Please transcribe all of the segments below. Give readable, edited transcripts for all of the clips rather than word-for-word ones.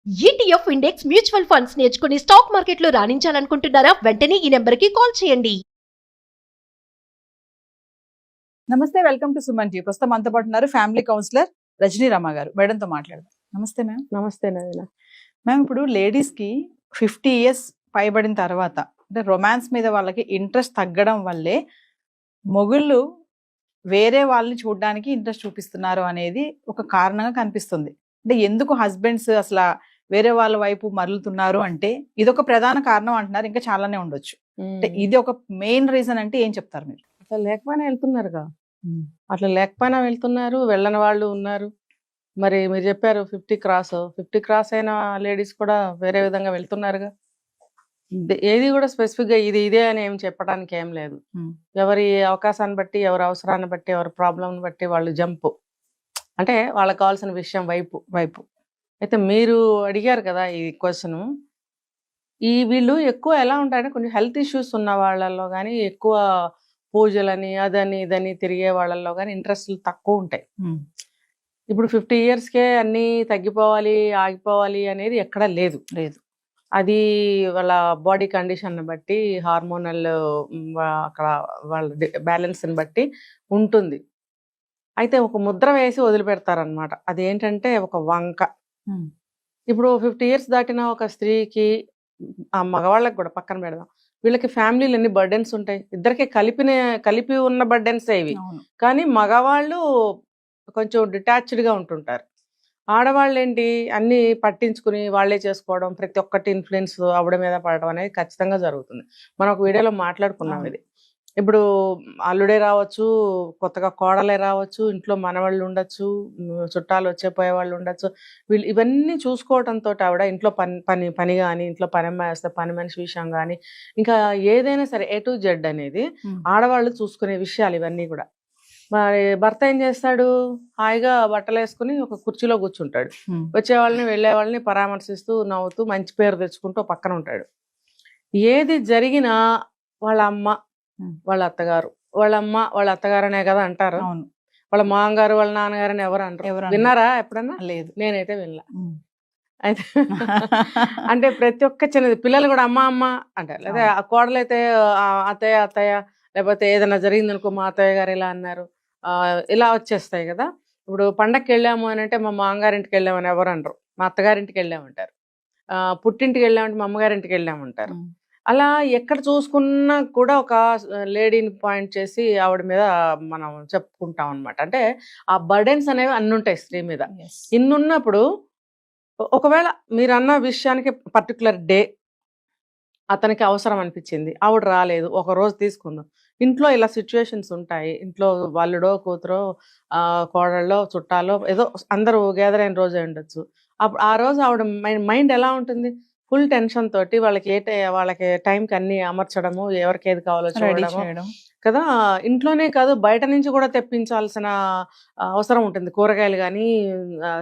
ETF index mutual funds నేర్చుకుని stock మార్కెట్లో రాణించాలనుకుంటున్నారా? వెంటనే ఈ నెంబర్కి కాల్ చేయండి. నమస్తే, వెల్కమ్ టు సుమన్ టీ. ప్రస్తుతం మనతో పాటు ఉన్నారు ఫ్యామిలీ కౌన్సిలర్ రజనీ రమ గారు. మేడంతో మాట్లాడదాం. నమస్తే మ్యామ్. నమస్తే నవీన. మ్యామ్, ఇప్పుడు లేడీస్ కి 50 ఇయర్స్ పైబడిన తర్వాత అంటే రొమాన్స్ మీద వాళ్ళకి ఇంట్రెస్ట్ తగ్గడం వల్లే మొగుళ్ళు వేరే వాళ్ళని చూడడానికి ఇంట్రెస్ట్ చూపిస్తున్నారు అనేది ఒక కారణంగా కనిపిస్తుంది. అంటే ఎందుకు హస్బెండ్స్ అసలు వేరే వాళ్ళ వైపు మరలుతున్నారు అంటే ఇదొక ప్రధాన కారణం అంటున్నారు. ఇంకా చాలానే ఉండొచ్చు. అంటే ఇది ఒక మెయిన్ రీజన్ అంటే ఏం చెప్తారు మీరు? అట్లా లేకపోయినా వెళ్తున్నారుగా, అట్లా లేకపోయినా వెళ్తున్నారు, వెళ్ళని వాళ్ళు ఉన్నారు. మరి మీరు చెప్పారు 50 క్రాస్ అయిన లేడీస్ కూడా వేరే విధంగా వెళ్తున్నారుగా. ఏది కూడా స్పెసిఫిక్ గా ఇదే అని ఏం చెప్పడానికి ఏం లేదు. ఎవరి అవకాశాన్ని బట్టి, ఎవరి అవసరాన్ని బట్టి, ఎవరి ప్రాబ్లం బట్టి వాళ్ళు జంప్, అంటే వాళ్ళకి కావాల్సిన విషయం వైపు. అయితే మీరు అడిగారు కదా ఈ క్వశ్చన్, వీళ్ళు ఎక్కువ ఎలా ఉంటాయంటే కొంచెం హెల్త్ ఇష్యూస్ ఉన్న వాళ్ళల్లో కానీ, ఎక్కువ పూజలని అదని ఇదని తిరిగే వాళ్ళల్లో కానీ ఇంట్రెస్ట్లు తక్కువ ఉంటాయి. ఇప్పుడు 50 ఇయర్స్కే అన్నీ తగ్గిపోవాలి, ఆగిపోవాలి అనేది ఎక్కడా లేదు. అది వాళ్ళ బాడీ కండిషన్ బట్టి, హార్మోనల్ అక్కడ వాళ్ళ బ్యాలెన్స్ని బట్టి ఉంటుంది. అయితే ఒక ముద్ర వేసి వదిలిపెడతారనమాట. అదేంటంటే ఒక వంక. ఇప్పుడు 50 ఇయర్స్ దాటిన ఒక స్త్రీకి, ఆ మగవాళ్ళకి కూడా పక్కన పెడదాం, వీళ్ళకి ఫ్యామిలీలు ఎన్ని బర్డెన్స్ ఉంటాయి. ఇద్దరికి కలిపి ఉన్న బర్డెన్సే ఇవి. కానీ మగవాళ్ళు కొంచెం డిటాచ్డ్గా ఉంటుంటారు. ఆడవాళ్ళు ఏంటి, అన్ని పట్టించుకుని వాళ్ళే చేసుకోవడం, ప్రతి ఒక్కటి ఇన్ఫ్లుయెన్స్ ఆవిడ మీద పడడం అనేది ఖచ్చితంగా జరుగుతుంది. మనం ఒక వీడియోలో మాట్లాడుకున్నాం ఇది. ఇప్పుడు అల్లుడే రావచ్చు, కొత్తగా కోడలే రావచ్చు, ఇంట్లో మనవాళ్ళు ఉండొచ్చు, చుట్టాలు వచ్చే వాళ్ళు ఉండొచ్చు. వీళ్ళు ఇవన్నీ చూసుకోవడంతో ఆవిడ ఇంట్లో పని కానీ, ఇంట్లో పని అమ్మాయి వస్తే పని మనిషి విషయం కానీ, ఇంకా ఏదైనా సరే A to Z అనేది ఆడవాళ్ళు చూసుకునే విషయాలు ఇవన్నీ కూడా. మరి భర్త ఏం చేస్తాడు, హాయిగా బట్టలు వేసుకుని ఒక కుర్చీలో కూర్చుంటాడు. వచ్చే వాళ్ళని వెళ్ళే వాళ్ళని పరామర్శిస్తూ నవ్వుతూ మంచి పేరు తెచ్చుకుంటూ పక్కన ఉంటాడు. ఏది జరిగినా వాళ్ళ అమ్మ, వాళ్ళ అత్తగారు, వాళ్ళ అమ్మ వాళ్ళ అత్తగారు అనే కదా అంటారు. వాళ్ళ మామగారు, వాళ్ళ నాన్నగారు అని ఎవరు అంటారు? విన్నారా ఎప్పుడన్నా? లేదు, నేనైతే వినలా. అయితే అంటే ప్రతి ఒక్క చిన్నది, పిల్లలు కూడా అమ్మ అమ్మ అంటారు. లేదా ఆ కోడలైతే అత్తయ్య, లేకపోతే ఏదైనా జరిగిందనుకో మా అత్తయ్య గారు ఇలా అన్నారు, ఇలా వచ్చేస్తాయి కదా. ఇప్పుడు పండగకి వెళ్ళాము అని అంటే మా మామగారింటికి వెళ్ళామని ఎవరు అనరు, మా అత్తగారింటికి వెళ్ళామంటారు. పుట్టింటికి వెళ్ళామంటే మా అమ్మగారింటికి వెళ్ళామంటారు. అలా ఎక్కడ చూసుకున్నా కూడా ఒక లేడీని పాయింట్ చేసి ఆవిడ మీద మనం చెప్పుకుంటాం అనమాట. అంటే ఆ బర్డెన్స్ అనేవి అన్ని ఉంటాయి స్త్రీ మీద. ఇన్నున్నప్పుడు ఒకవేళ మీరు అన్న విషయానికి పర్టికులర్ డే అతనికి అవసరం అనిపించింది, ఆవిడ రాలేదు, ఒక రోజు తీసుకుందాం. ఇంట్లో ఇలా సిచ్యువేషన్స్ ఉంటాయి. ఇంట్లో వాళ్ళుడో కూతురో కోడళ్ళో చుట్టాలో ఏదో అందరూ గ్యాదర్ అయిన రోజే ఉండొచ్చు. అప్పుడు ఆ రోజు ఆవిడ మైండ్ ఎలా ఉంటుంది, ఫుల్ టెన్షన్ తోటి వాళ్ళకి టైంకి అన్ని అమర్చడము, ఎవరికి ఏది కావాలో చూడడము కదా. ఇంట్లోనే కాదు బయట నుంచి కూడా తెప్పించాల్సిన అవసరం ఉంటుంది. కూరగాయలు కానీ,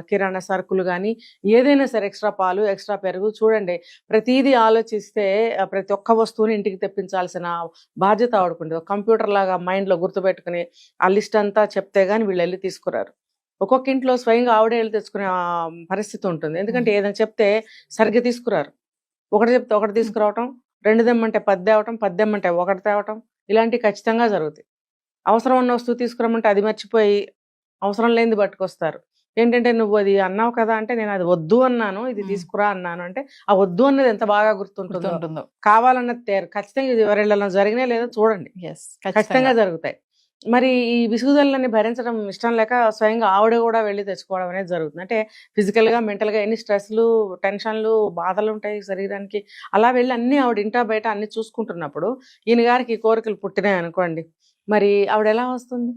కిరాణా సరుకులు కానీ, ఏదైనా సరే, ఎక్స్ట్రా పాలు, ఎక్స్ట్రా పెరుగు. చూడండి, ప్రతిదీ ఆలోచిస్తే ప్రతి ఒక్క వస్తువుని ఇంటికి తెప్పించాల్సిన బాధ్యత ఆవిడకుంటుంది. కంప్యూటర్ లాగా మైండ్లో గుర్తుపెట్టుకుని ఆ లిస్ట్ అంతా చెప్తే కానీ వీళ్ళు వెళ్ళి తీసుకురారు. ఒక్కొక్క ఇంట్లో స్వయంగా ఆవిడే వెళ్ళి తెచ్చుకునే పరిస్థితి ఉంటుంది. ఎందుకంటే ఏదైనా చెప్తే సరిగ్గా తీసుకురారు. ఒకటి చెప్తే ఒకటి తీసుకురావటం, 2 తెమ్మంటే 10 తేవటం, 10 తెమ్మంటే 1 తేవటం, ఇలాంటివి ఖచ్చితంగా జరుగుతాయి. అవసరం ఉన్న వస్తువు తీసుకురమ్మంటే అది మర్చిపోయి అవసరం లేనిది పట్టుకొస్తారు. ఏంటంటే నువ్వు అది అన్నావు కదా అంటే, నేను అది వద్దు అన్నాను, ఇది తీసుకురా అన్నాను అంటే, ఆ వద్దు అన్నది ఎంత బాగా గుర్తుంటుందో. కావాలన్నది తేరు. ఖచ్చితంగా ఇది ఎవరిళ్ళలో జరిగినా లేదో చూడండి, ఖచ్చితంగా జరుగుతాయి. మరి ఈ విసుగుదలని భరించడం ఇష్టం లేక స్వయంగా ఆవిడ కూడా వెళ్ళి తెచ్చుకోవడం అనేది జరుగుతుంది. అంటే ఫిజికల్గా, మెంటల్గా ఎన్ని స్ట్రెస్లు, టెన్షన్లు, బాధలు ఉంటాయి శరీరానికి. అలా వెళ్ళి అన్ని ఆవిడ ఇంటా బయట అన్ని చూసుకుంటున్నప్పుడు ఈయన గారికి ఈ కోరికలు పుట్టినాయి అనుకోండి, మరి ఆవిడ ఎలా వస్తుంది?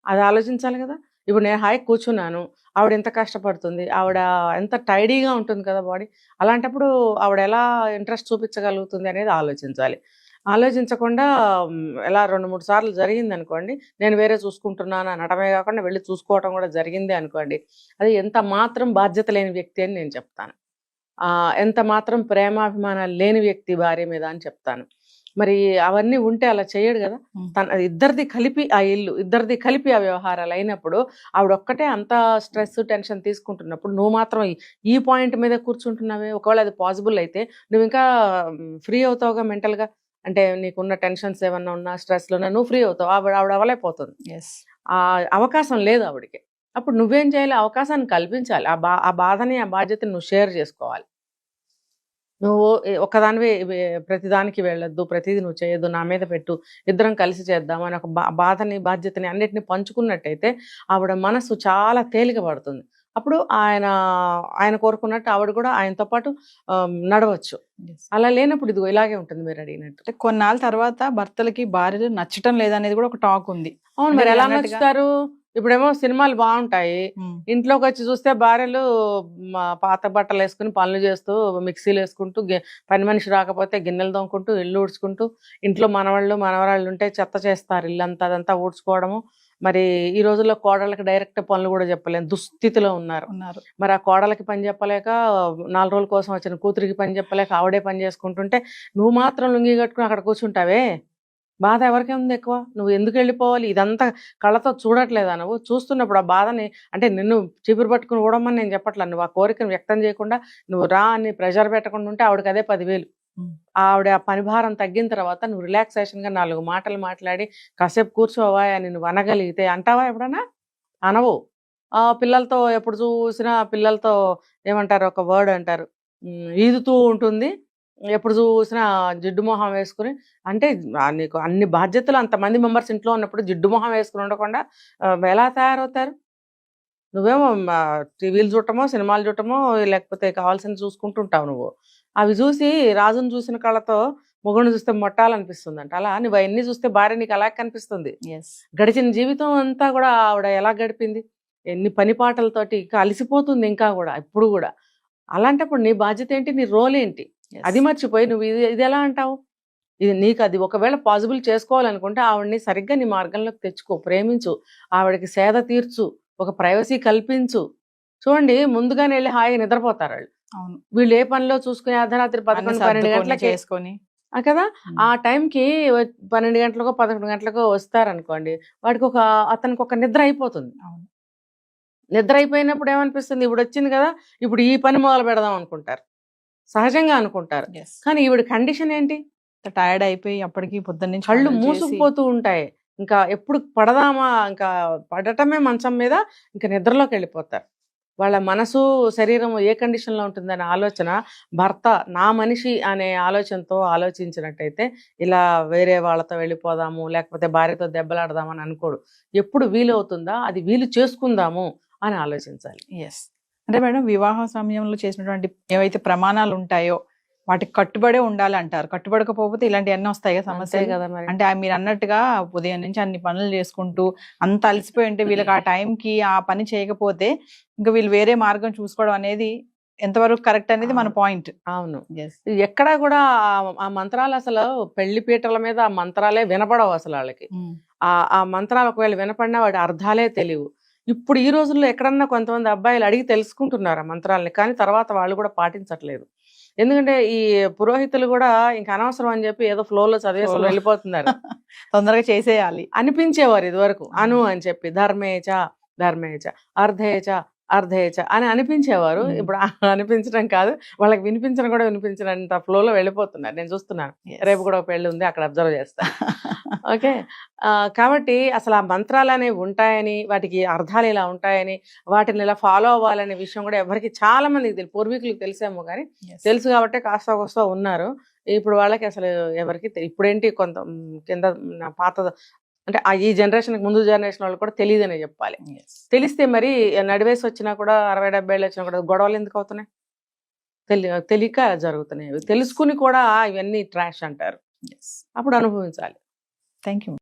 అది ఆలోచించాలి కదా. ఇప్పుడు నేను హాయి కూర్చున్నాను, ఆవిడ ఎంత కష్టపడుతుంది, ఆవిడ ఎంత టైడీగా ఉంటుంది కదా బాడీ. అలాంటప్పుడు ఆవిడ ఎలా ఇంట్రెస్ట్ చూపించగలుగుతుంది అనేది ఆలోచించాలి. ఆలోచించకుండా ఎలా 2-3 సార్లు జరిగింది అనుకోండి, నేను వేరే చూసుకుంటున్నాను అనడమే కాకుండా వెళ్ళి చూసుకోవటం కూడా జరిగింది అనుకోండి, అది ఎంత మాత్రం బాధ్యత లేని వ్యక్తి అని నేను చెప్తాను. ఎంత మాత్రం ప్రేమాభిమానాలు లేని వ్యక్తి భార్య మీద అని చెప్తాను. మరి అవన్నీ ఉంటే అలా చేయడు కదా. ఉమ్. తన ఇద్దరిది కలిపి ఆ ఇల్లు, ఇద్దరిది కలిపి ఆ వ్యవహారాలు అయినప్పుడు ఆవిడ ఒక్కటే అంత స్ట్రెస్ టెన్షన్ తీసుకుంటున్నప్పుడు నువ్వు మాత్రం ఈ పాయింట్ మీద కూర్చుంటున్నావే. ఒకవేళ అది పాసిబుల్ అయితే నువ్వు ఇంకా ఫ్రీ అవుతావుగా మెంటల్గా. అంటే నీకున్న టెన్షన్స్ ఏమన్నా ఉన్నా స్ట్రెస్లోనే నువ్వు ఫ్రీ అవుతావు. ఆవిడ అవలేకపోతుంది. ఆ అవకాశం లేదు ఆవిడకి. అప్పుడు నువ్వేం చేయాలి? అవకాశాన్ని కల్పించాలి. ఆ బాధని ఆ బాధ్యతని నువ్వు షేర్ చేసుకోవాలి. నువ్వు ఒక్కదానివే ప్రతిదానికి వెళ్ళొద్దు, ప్రతిదీ నువ్వు చేయొద్దు, నా మీద పెట్టు, ఇద్దరం కలిసి చేద్దాం అని ఒక బాధని బాధ్యతని అన్నిటిని పంచుకున్నట్టయితే ఆవిడ మనసు చాలా తేలిక పడుతుంది. అప్పుడు ఆయన కోరుకున్నట్టు ఆవిడ కూడా ఆయనతో పాటు నడవచ్చు. అలా లేనప్పుడు ఇదిగో ఇలాగే ఉంటుంది మీరు అడిగినట్టు. అంటే కొన్నాళ్ళ తర్వాత భర్తలకి భార్యలు నచ్చటం లేదనేది కూడా ఒక టాక్ ఉంది. అవును, మరి ఎలా నచ్చుతారు? ఇప్పుడేమో సినిమాలు బాగుంటాయి, ఇంట్లోకి వచ్చి చూస్తే భార్యలు పాత బట్టలు వేసుకుని పనులు చేస్తూ మిక్సీలు వేసుకుంటూ పని మనిషి రాకపోతే గిన్నెలు తోముకుంటూ ఇల్లు ఊడ్చుకుంటూ, ఇంట్లో మనవరాళ్ళు ఉంటే చెత్త చేస్తారు, ఇల్లంతా అదంతా ఊడ్చుకోవడము. మరి ఈ రోజుల్లో కోడళ్ళకి డైరెక్ట్ పనులు కూడా చెప్పలేని దుస్థితిలో ఉన్నారు. మరి ఆ కోడలకి పని చెప్పలేక, 4 రోజుల కోసం వచ్చిన కూతురికి పని చెప్పలేక ఆవిడే పని చేసుకుంటుంటే నువ్వు మాత్రం లుంగి కట్టుకుని అక్కడ కూర్చుంటావే. బాధ ఎవరికే ఉంది ఎక్కువ? నువ్వు ఎందుకు వెళ్ళిపోవాలి? ఇదంతా కళ్ళతో చూడట్లేదా? నువ్వు చూస్తున్నప్పుడు ఆ బాధని, అంటే నిన్ను చీపురు పట్టుకుని ఊడమని నేను చెప్పట్లా, నువ్వు ఆ కోరికను వ్యక్తం చేయకుండా నువ్వు రా అని ప్రెషర్ పెట్టకుండా ఉంటే ఆవిడకి అదే 10,000. ఆవిడ ఆ పని భారం తగ్గిన తర్వాత నువ్వు రిలాక్సేషన్గా 4 మాటలు మాట్లాడి కాసేపు కూర్చోవా అని నువ్వు అనగలిగితే, అంటావా ఎప్పుడన్నా? అనవు. పిల్లలతో ఎప్పుడు చూసినా పిల్లలతో ఏమంటారు, ఒక వర్డ్ అంటారు, ఈదుతూ ఉంటుంది, ఎప్పుడు చూసినా జిడ్డు మొహం వేసుకుని. అంటే నీకు అన్ని బాధ్యతలు, అంతమంది మెంబర్స్ ఇంట్లో ఉన్నప్పుడు జిడ్డు మొహం వేసుకుని ఉండకుండా ఎలా తయారవుతారు? నువ్వేమో టీవీలు చూడటమో సినిమాలు చూడటమో లేకపోతే కావాల్సింది చూసుకుంటుంటావు నువ్వు. అవి చూసి రాజును చూసిన కళ్ళతో మొగుడిని చూస్తే మొట్టాలనిపిస్తుందంట. అలా నువ్వు అవన్నీ చూస్తే భార్య నీకు అలా కనిపిస్తుంది. గడిచిన జీవితం అంతా కూడా ఆవిడ ఎలా గడిపింది, ఎన్ని పని పాటలతోటి అలసిపోతుంది ఇంకా కూడా ఇప్పుడు కూడా. అలాంటప్పుడు నీ బాధ్యత ఏంటి, నీ రోల్ ఏంటి, అది మర్చిపోయి నువ్వు ఇది ఎలా అంటావు? ఇది నీకు అది ఒకవేళ పాసిబుల్ చేసుకోవాలనుకుంటే ఆవిడని సరిగ్గా నీ మార్గంలోకి తెచ్చుకో, ప్రేమించు, ఆవిడకి సేద తీర్చు, ఒక ప్రైవసీ కల్పించు. చూడండి, ముందుగానే వెళ్ళి హాయిగా నిద్రపోతారు వాళ్ళు. వీళ్ళు ఏ పనిలో చూసుకుని అర్ధరాత్రి 11-12 గంటలకి వేసుకొని కదా, ఆ టైంకి 12 గంటలకో 11 గంటలకో వస్తారనుకోండి, అతనికి ఒక నిద్ర అయిపోతుంది. నిద్ర అయిపోయినప్పుడు ఏమనిపిస్తుంది, ఇప్పుడు వచ్చింది కదా, ఇప్పుడు ఈ పని మొదలు పెడదాం అనుకుంటారు, సహజంగా అనుకుంటారు. కానీ ఈవిడ కండిషన్ ఏంటి, టైర్డ్ అయిపోయి అప్పటికి పొద్దున్న నుంచి కళ్ళు మూసుకుపోతూ ఉంటాయి. ఇంకా ఎప్పుడు పడదామా, ఇంకా పడటమే మంచం మీద, ఇంకా నిద్రలోకి వెళ్ళిపోతారు. వాళ్ళ మనసు శరీరం ఏ కండిషన్లో ఉంటుందనే ఆలోచన భర్త నా మనిషి అనే ఆలోచనతో ఆలోచించినట్టయితే ఇలా వేరే వాళ్ళతో వెళ్ళిపోదాము లేకపోతే భార్యతో దెబ్బలాడదామని అనుకోడు. ఎప్పుడు వీలు అవుతుందా అది వీలు చేసుకుందాము అని ఆలోచించాలి. అంటే మేడం, వివాహ సమయంలో చేసినటువంటి ఏవైతే ప్రమాణాలు ఉంటాయో వాటికి కట్టుబడే ఉండాలి అంటారు. కట్టుబడకపోతే ఇలాంటివన్నీ వస్తాయి కదా సమస్య కదా. అంటే మీరు అన్నట్టుగా ఉదయం నుంచి అన్ని పనులు చేసుకుంటూ అంత అలసిపోయి ఉంటే వీళ్ళకి ఆ టైంకి ఆ పని చేయకపోతే ఇంకా వీళ్ళు వేరే మార్గం చూసుకోవడం అనేది ఎంతవరకు కరెక్ట్ అనేది మన పాయింట్. అవును, ఎక్కడా కూడా ఆ మంత్రాలు అసలు పెళ్లి పీటల మీద ఆ మంత్రాలే వినపడవు అసలు వాళ్ళకి. ఆ మంత్రాలు ఒకవేళ వినపడినా వాటి అర్థాలే తెలియవు. ఇప్పుడు ఈ రోజుల్లో ఎక్కడన్నా కొంతమంది అబ్బాయిలు అడిగి తెలుసుకుంటున్నారు ఆ మంత్రాలని, కానీ తర్వాత వాళ్ళు కూడా పాటించట్లేదు. ఎందుకంటే ఈ పురోహితులు కూడా ఇంకా అనవసరం అని చెప్పి ఏదో ఫ్లోలో చదివేసుకుని వెళ్ళిపోతున్నారు. తొందరగా చేసేయాలి అనిపించేవారు ఇదివరకు, అను అని చెప్పి ధర్మేచ ధర్మేచ అర్ధేచ అర్ధేచ అని అనిపించేవారు. ఇప్పుడు అనిపించడం కాదు, వాళ్ళకి వినిపించడం కూడా వినిపించినంత ఫ్లోలో వెళ్ళిపోతున్నారు. నేను చూస్తున్నాను, రేపు కూడా ఒక పెళ్లి ఉంది, అక్కడ అబ్జర్వ్ చేస్తాను. ఓకే, కాబట్టి అసలు ఆ మంత్రాలు అనేవి ఉంటాయని, వాటికి అర్థాలు ఇలా ఉంటాయని, వాటిని ఇలా ఫాలో అవ్వాలనే విషయం కూడా ఎవరికి చాలా మందికి తెలియదు. పూర్వీకులకు తెలిసేమో కానీ తెలుసు కాబట్టి కాస్త కోస్తా ఉన్నారు. ఇప్పుడు వాళ్ళకి అసలు ఎవరికి ఇప్పుడేంటి కొంత కింద పాత అంటే ఈ జనరేషన్కి ముందు జనరేషన్ వాళ్ళు కూడా తెలియదనే చెప్పాలి. తెలిస్తే మరి నడివేసి వచ్చినా కూడా 60-70 ఏళ్ళు వచ్చినా కూడా గొడవలు ఎందుకు అవుతున్నాయి? తెలియక జరుగుతున్నాయి. తెలుసుకుని కూడా ఇవన్నీ ట్రాష్ అంటారు. అప్పుడు అనుభవించాలి. Thank you.